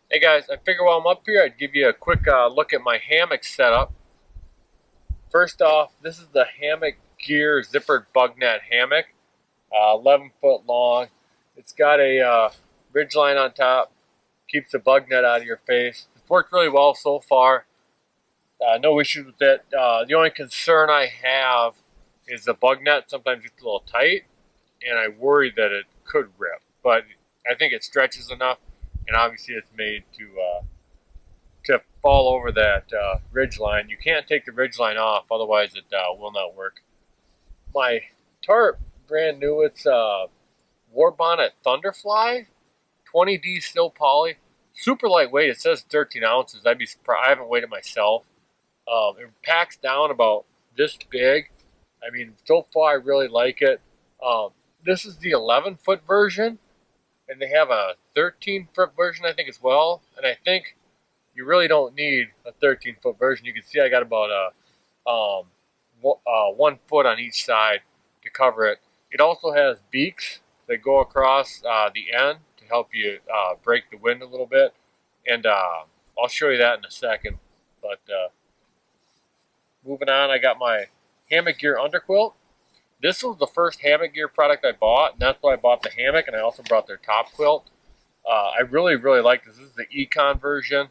Hey guys, I figure while I'm up here, I'd give you a quick look at my hammock setup. First off, this is the Hammock Gear Zippered Bug Net Hammock, 11 foot long. It's got a ridge line on top, keeps the bug net out of your face. It's worked really well so far. No issues with it. The only concern I have is the bug net sometimes gets a little tight, and I worry that it could rip. But I think it stretches enough, and obviously it's made to fall over that ridge line. You can't take the ridge line off, otherwise it will not work. My tarp, brand new. It's Warbonnet Thunderfly, 20D still poly, super lightweight. It says 13 ounces. I'd be surprised. I haven't weighed it myself. It packs down about this big. I mean, so far I really like it. This is the 11-foot version, and they have a 13-foot version, I think, as well. And I think you really don't need a 13-foot version. You can see I got about a 1 foot on each side to cover it. It also has beaks that go across the end to help you break the wind a little bit. And I'll show you that in a second. But moving on, I got my Hammock Gear Underquilt. This was the first Hammock Gear product I bought, and that's why I bought the hammock, and I also brought their Topquilt. I really, really like this. This is the Econ version,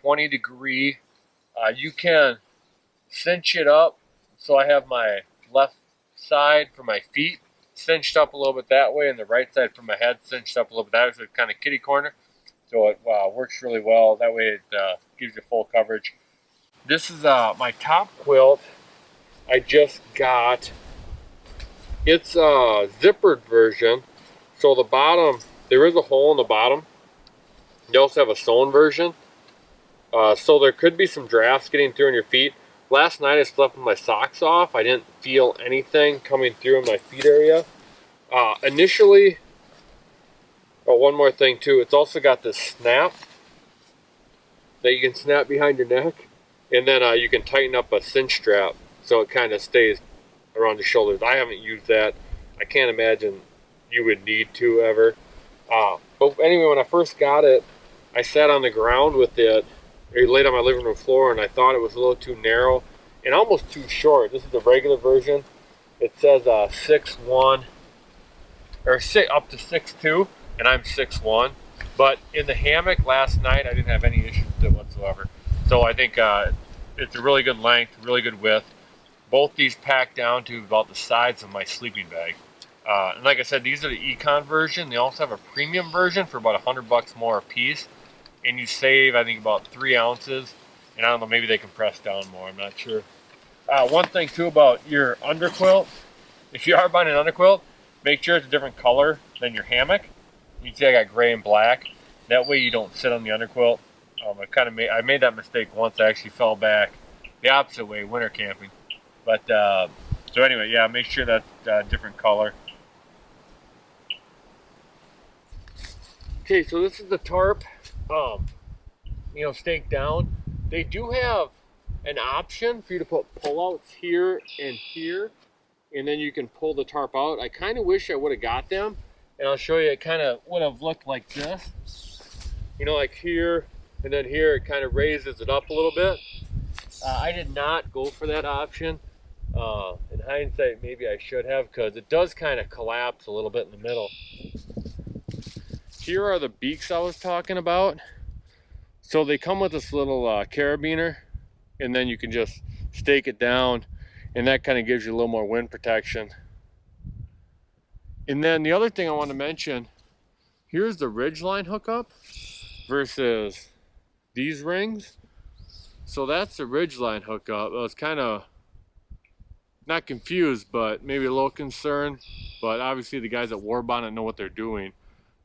20 degree. You can cinch it up, so I have my left side for my feet cinched up a little bit that way, and the right side for my head cinched up a little bit that way, so it's kind of kitty corner. So it works really well. That way it gives you full coverage. This is my Topquilt I just got. It's a zippered version, so the bottom, there is a hole in the bottom. You also have a sewn version, so there could be some drafts getting through on your feet. Last night I slept with my socks off. I didn't feel anything coming through in my feet area. Initially, one more thing too, it's also got this snap that you can snap behind your neck, and then you can tighten up a cinch strap so it kind of stays around the shoulders. I haven't used that. I can't imagine you would need to ever. But anyway, when I first got it, I sat on the ground with it. I laid on my living room floor, and I thought it was a little too narrow and almost too short. This is the regular version. It says 6'1", or up to 6'2", and I'm 6'1". But in the hammock last night, I didn't have any issues with it whatsoever. So I think it's a really good length, really good width. Both these pack down to about the size of my sleeping bag. And like I said, these are the Econ version. They also have a premium version for about $100 more a piece. And you save, I think, about 3 ounces. And I don't know, maybe they can press down more. I'm not sure. One thing, too, about your underquilt. If you are buying an underquilt, make sure it's a different color than your hammock. You can see I got gray and black. That way you don't sit on the underquilt. I made that mistake once. I actually fell back the opposite way, winter camping. But so anyway, yeah, make sure that's a different color. Okay, so this is the tarp, staked down. They do have an option for you to put pullouts here and here, and then you can pull the tarp out. I kind of wish I would have got them, and I'll show you. It kind of would have looked like this, like here, and then here it kind of raises it up a little bit. I did not go for that option. In hindsight, maybe I should have, because it does kind of collapse a little bit in the middle. Here are the beaks I was talking about. So they come with this little carabiner, and then you can just stake it down, and that kind of gives you a little more wind protection. And then the other thing I want to mention, here's the ridgeline hookup versus these rings. So that's the ridgeline hookup. I was kind of not confused, but maybe a little concerned. But obviously the guys at Warbonnet know what they're doing,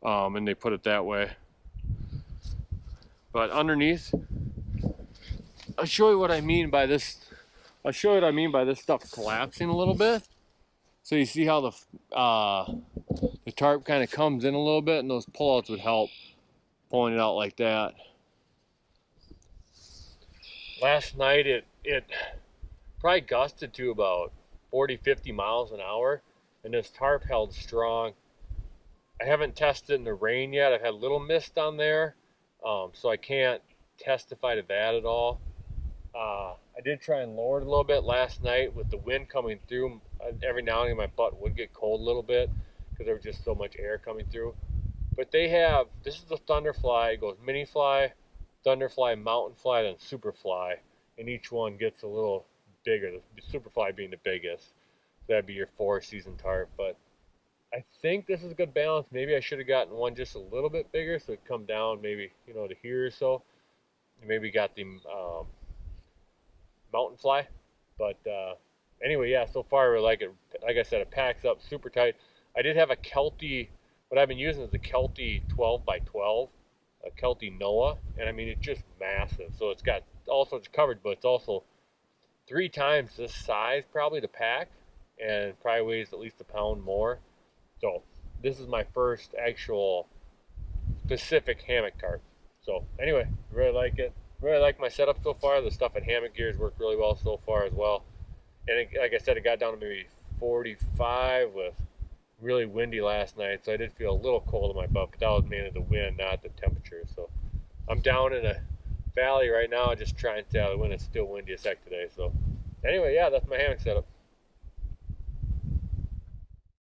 and they put it that way. But underneath, I'll show you what I mean by this. I'll show you what I mean by this stuff collapsing a little bit. So you see how the tarp kind of comes in a little bit, and those pullouts would help pulling it out like that. Last night it probably gusted to about 40-50 miles an hour, and this tarp held strong. I haven't tested it in the rain yet. I've had a little mist on there, So I can't testify to that at all. I did try and lower it a little bit last night with the wind coming through. Every now and then my butt would get cold a little bit because there was just so much air coming through. But they have, this is the Thunderfly. It goes Mini Fly, Thunderfly, Mountain Fly, then Superfly. And each one gets a little bigger, the Superfly being the biggest. So that'd be your 4-season tarp. But I think this is a good balance. Maybe I should have gotten one just a little bit bigger so it'd come down maybe, to here or so. Maybe got the Mountain Fly. But anyway, yeah, so far I really like it. Like I said, it packs up super tight. I did have a Kelty, what I've been using is the Kelty 12x12, a Kelty Noah, and I mean, it's just massive. So it's got all sorts of coverage, but it's also 3 times this size probably to pack, and probably weighs at least a pound more. So this is my first actual specific hammock tarp. So anyway, really like it. Really like my setup so far. The stuff at Hammock Gears worked really well so far as well. And it, like I said, it got down to maybe 45 with really windy last night, so I did feel a little cold in my butt, but that was mainly the wind, not the temperature. So I'm down in a valley right now, just trying to tell the wind. It's still windy as heck today. So anyway, yeah, that's my hammock setup.